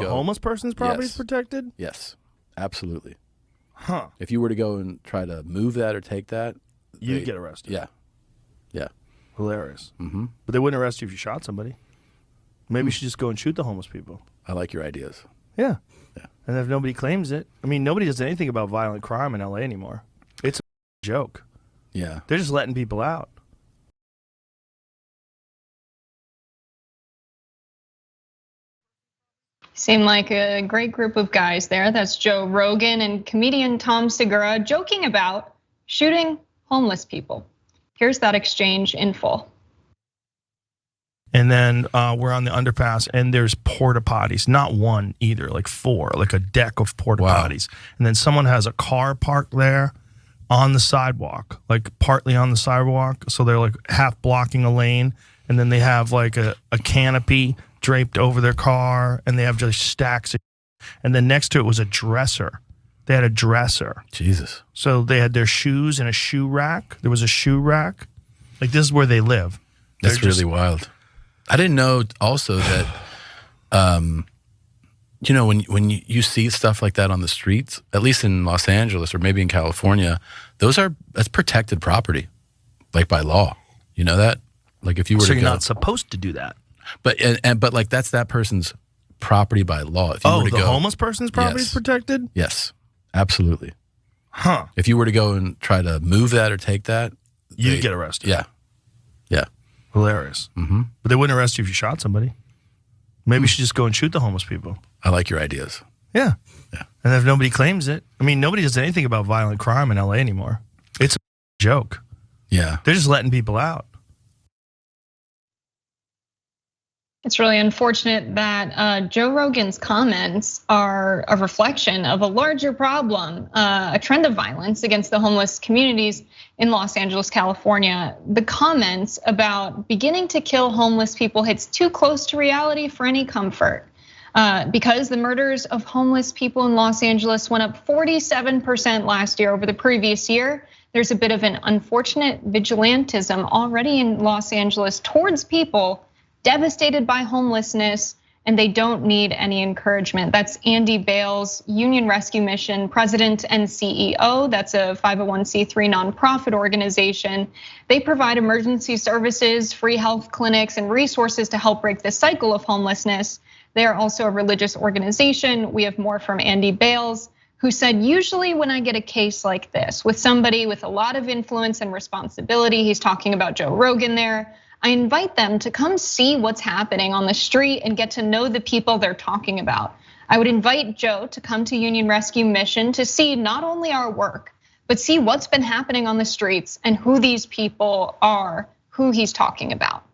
The homeless person's property is protected? Yes, absolutely. Huh. If you were to go and try to move that or take that, you'd get arrested. Yeah. Yeah. Hilarious. Mm-hmm. But they wouldn't arrest you if you shot somebody. Maybe you should just go and shoot the homeless people. I like your ideas. Yeah. Yeah. And if nobody claims it, I mean, nobody does anything about violent crime in LA anymore. It's a joke. Yeah. They're just letting people out. Seem like a great group of guys there. That's Joe Rogan and comedian Tom Segura joking about shooting homeless people. Here's that exchange in full. And then we're on the underpass, and there's porta potties. Not one either, like 4, like a deck of porta potties. And then someone has a car parked there on the sidewalk, like partly on the sidewalk. So they're like half blocking a lane. And then they have like a canopy draped over their car, and they have just stacks of, and then next to it was a dresser. They had a dresser. Jesus. So they had their shoes in a shoe rack. There was a shoe rack. Like, this is where they live. That's really wild. I didn't know also that, you know, when you see stuff like that on the streets, at least in Los Angeles or maybe in California, that's protected property, like by law. You know that? Like if you were so to you're go, not supposed to do that. But but like that's that person's property by law. If you were to the go, homeless person's property is protected? Yes, absolutely. Huh. If you were to go and try to move that or take that, you'd get arrested. Yeah. Yeah. Hilarious. Mm-hmm. But they wouldn't arrest you if you shot somebody. Maybe you should just go and shoot the homeless people. I like your ideas. Yeah. Yeah. And if nobody claims it, I mean, nobody does anything about violent crime in LA anymore. It's a joke. Yeah. They're just letting people out. It's really unfortunate that Joe Rogan's comments are a reflection of a larger problem, a trend of violence against the homeless communities in Los Angeles, California. The comments about beginning to kill homeless people hits too close to reality for any comfort. Because the murders of homeless people in Los Angeles went up 47% last year over the previous year. There's a bit of an unfortunate vigilantism already in Los Angeles towards people devastated by homelessness, and they don't need any encouragement. That's Andy Bales, Union Rescue Mission president and CEO. That's a 501c3 nonprofit organization. They provide emergency services, free health clinics, and resources to help break the cycle of homelessness. They are also a religious organization. We have more from Andy Bales, who said, usually when I get a case like this with somebody with a lot of influence and responsibility, he's talking about Joe Rogan there, I invite them to come see what's happening on the street and get to know the people they're talking about. I would invite Joe to come to Union Rescue Mission to see not only our work, but see what's been happening on the streets and who these people are, who he's talking about.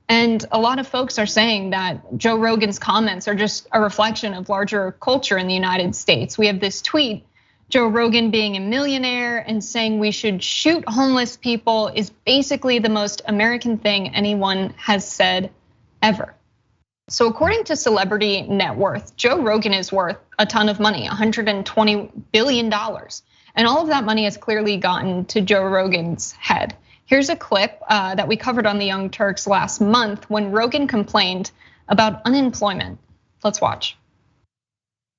And a lot of folks are saying that Joe Rogan's comments are just a reflection of larger culture in the United States. We have this tweet, Joe Rogan being a millionaire and saying we should shoot homeless people is basically the most American thing anyone has said ever. So according to Celebrity Net Worth, Joe Rogan is worth a ton of money, $120 billion. And all of that money has clearly gotten to Joe Rogan's head. Here's a clip that we covered on the Young Turks last month when Rogan complained about unemployment. Let's watch.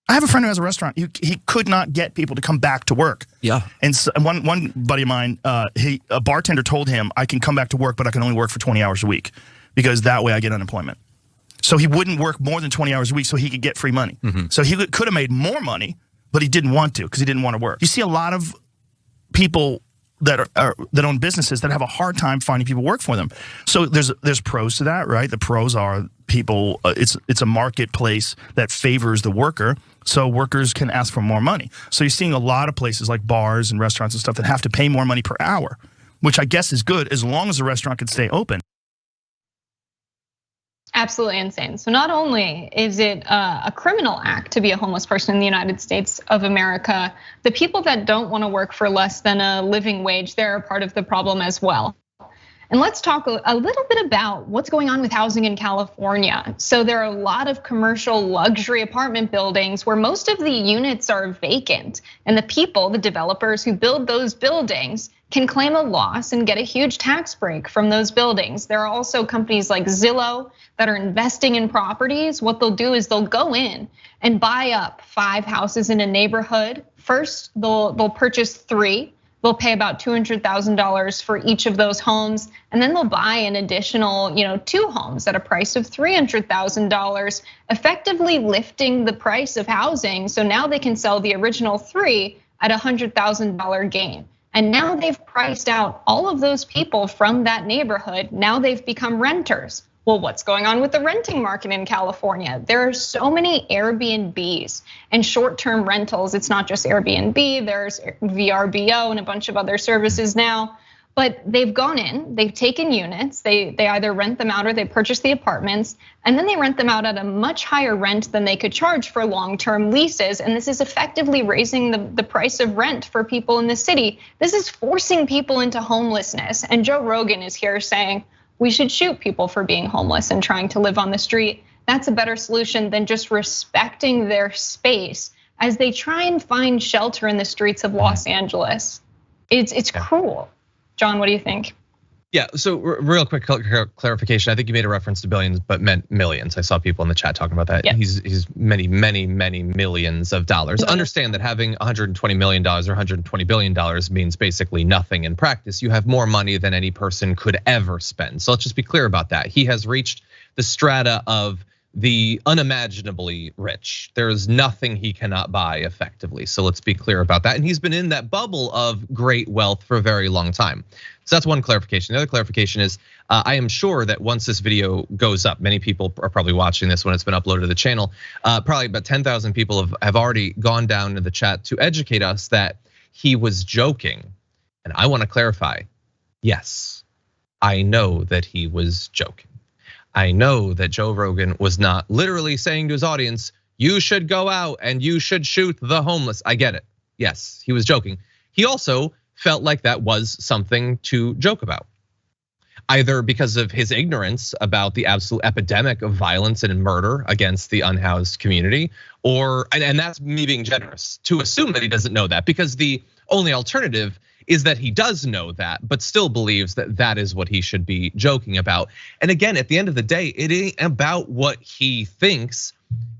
I have a friend who has a restaurant. He could not get people to come back to work. Yeah. And so one buddy of mine, a bartender told him, I can come back to work, but I can only work for 20 hours a week because that way I get unemployment. So he wouldn't work more than 20 hours a week so he could get free money. Mm-hmm. So he could have made more money, but he didn't want to because he didn't want to work. You see a lot of people that own businesses that have a hard time finding people work for them. So there's pros to that, right? The pros are people. It's a marketplace that favors the worker, so workers can ask for more money. So you're seeing a lot of places like bars and restaurants and stuff that have to pay more money per hour, which I guess is good as long as the restaurant can stay open. Absolutely insane. So not only is it a criminal act to be a homeless person in the United States of America, the people that don't want to work for less than a living wage, they're a part of the problem as well. And let's talk a little bit about what's going on with housing in California. So there are a lot of commercial luxury apartment buildings where most of the units are vacant. And the people, the developers who build those buildings, can claim a loss and get a huge tax break from those buildings. There are also companies like Zillow that are investing in properties. What they'll do is they'll go in and buy up 5 houses in a neighborhood. First, they'll purchase 3. They'll pay about $200,000 for each of those homes, and then they'll buy an additional, 2 homes at a price of $300,000, effectively lifting the price of housing. So now they can sell the original 3 at a $100,000 gain. And now they've priced out all of those people from that neighborhood. Now they've become renters. Well, what's going on with the renting market in California? There are so many Airbnbs and short-term rentals. It's not just Airbnb, there's VRBO and a bunch of other services now. But they've gone in, they've taken units, they either rent them out or they purchase the apartments, and then they rent them out at a much higher rent than they could charge for long-term leases. And this is effectively raising the price of rent for people in the city. This is forcing people into homelessness. And Joe Rogan is here saying, we should shoot people for being homeless and trying to live on the street. That's a better solution than just respecting their space as they try and find shelter in the streets of Los Angeles. It's cruel. John, what do you think? Yeah, so real quick clarification. I think you made a reference to billions, but meant millions. I saw people in the chat talking about that. Yeah. He's many millions of dollars. Mm-hmm. Understand that having $120 million or $120 billion means basically nothing in practice. You have more money than any person could ever spend. So let's just be clear about that. He has reached the strata of the unimaginably rich. There is nothing he cannot buy effectively. So let's be clear about that. And he's been in that bubble of great wealth for a very long time. So that's one clarification. The other clarification is, I am sure that once this video goes up, many people are probably watching this when it's been uploaded to the channel. Probably about 10,000 people have already gone down to the chat to educate us that he was joking. And I want to clarify, yes, I know that he was joking. I know that Joe Rogan was not literally saying to his audience, you should go out and you should shoot the homeless. I get it. Yes, he was joking. He also felt like that was something to joke about, either because of his ignorance about the absolute epidemic of violence and murder against the unhoused community, and that's me being generous to assume that he doesn't know that, because the only alternative is that he does know that, but still believes that that is what he should be joking about. And again, at the end of the day, it ain't about what he thinks.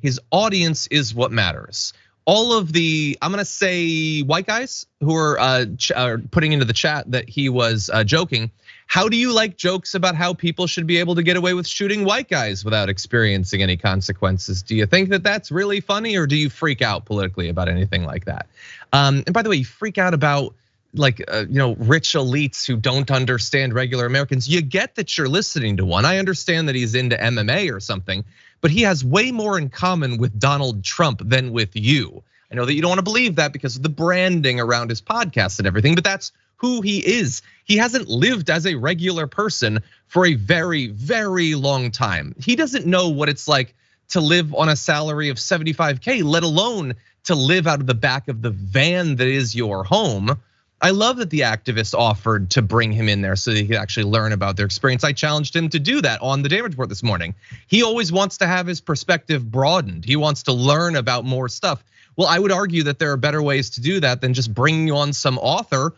His audience is what matters. All of the, I'm gonna say, white guys who are putting into the chat that he was joking. How do you like jokes about how people should be able to get away with shooting white guys without experiencing any consequences? Do you think that that's really funny, or do you freak out politically about anything like that? And by the way, you freak out about like rich elites who don't understand regular Americans. You get that you're listening to one. I understand that he's into MMA or something, but he has way more in common with Donald Trump than with you. I know that you don't want to believe that because of the branding around his podcast and everything, but that's who he is. He hasn't lived as a regular person for a very, very long time. He doesn't know what it's like to live on a salary of 75K, let alone to live out of the back of the van that is your home. I love that the activists offered to bring him in there so that he could actually learn about their experience. I challenged him to do that on the Damage Report this morning. He always wants to have his perspective broadened. He wants to learn about more stuff. Well, I would argue that there are better ways to do that than just bringing on some author.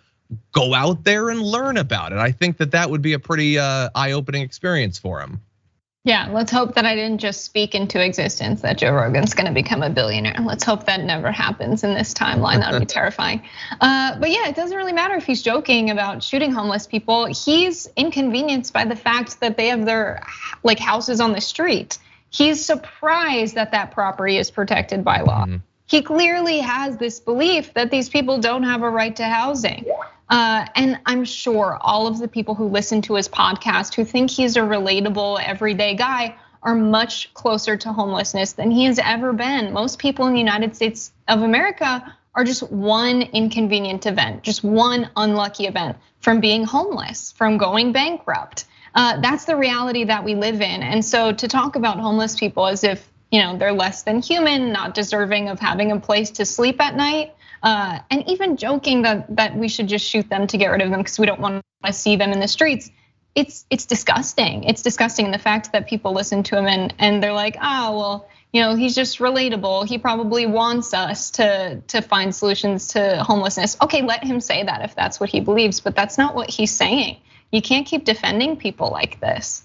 Go out there and learn about it. I think that that would be a pretty eye-opening experience for him. Yeah, let's hope that I didn't just speak into existence that Joe Rogan's gonna become a billionaire. Let's hope that never happens in this timeline. That would be terrifying. But yeah, it doesn't really matter if he's joking about shooting homeless people. He's inconvenienced by the fact that they have their houses on the street. He's surprised that that property is protected by law. Mm-hmm. He clearly has this belief that these people don't have a right to housing. And I'm sure all of the people who listen to his podcast, who think he's a relatable, everyday guy, are much closer to homelessness than he has ever been. Most people in the United States of America are just one inconvenient event, just one unlucky event from being homeless, from going bankrupt. That's the reality that we live in. And so to talk about homeless people as if they're less than human, not deserving of having a place to sleep at night, and even joking that we should just shoot them to get rid of them because we don't want to see them in the streets. it's disgusting. It's disgusting. And the fact that people listen to him and they're like, well, he's just relatable. He probably wants us to find solutions to homelessness. Okay, let him say that if that's what he believes, but that's not what he's saying. You can't keep defending people like this.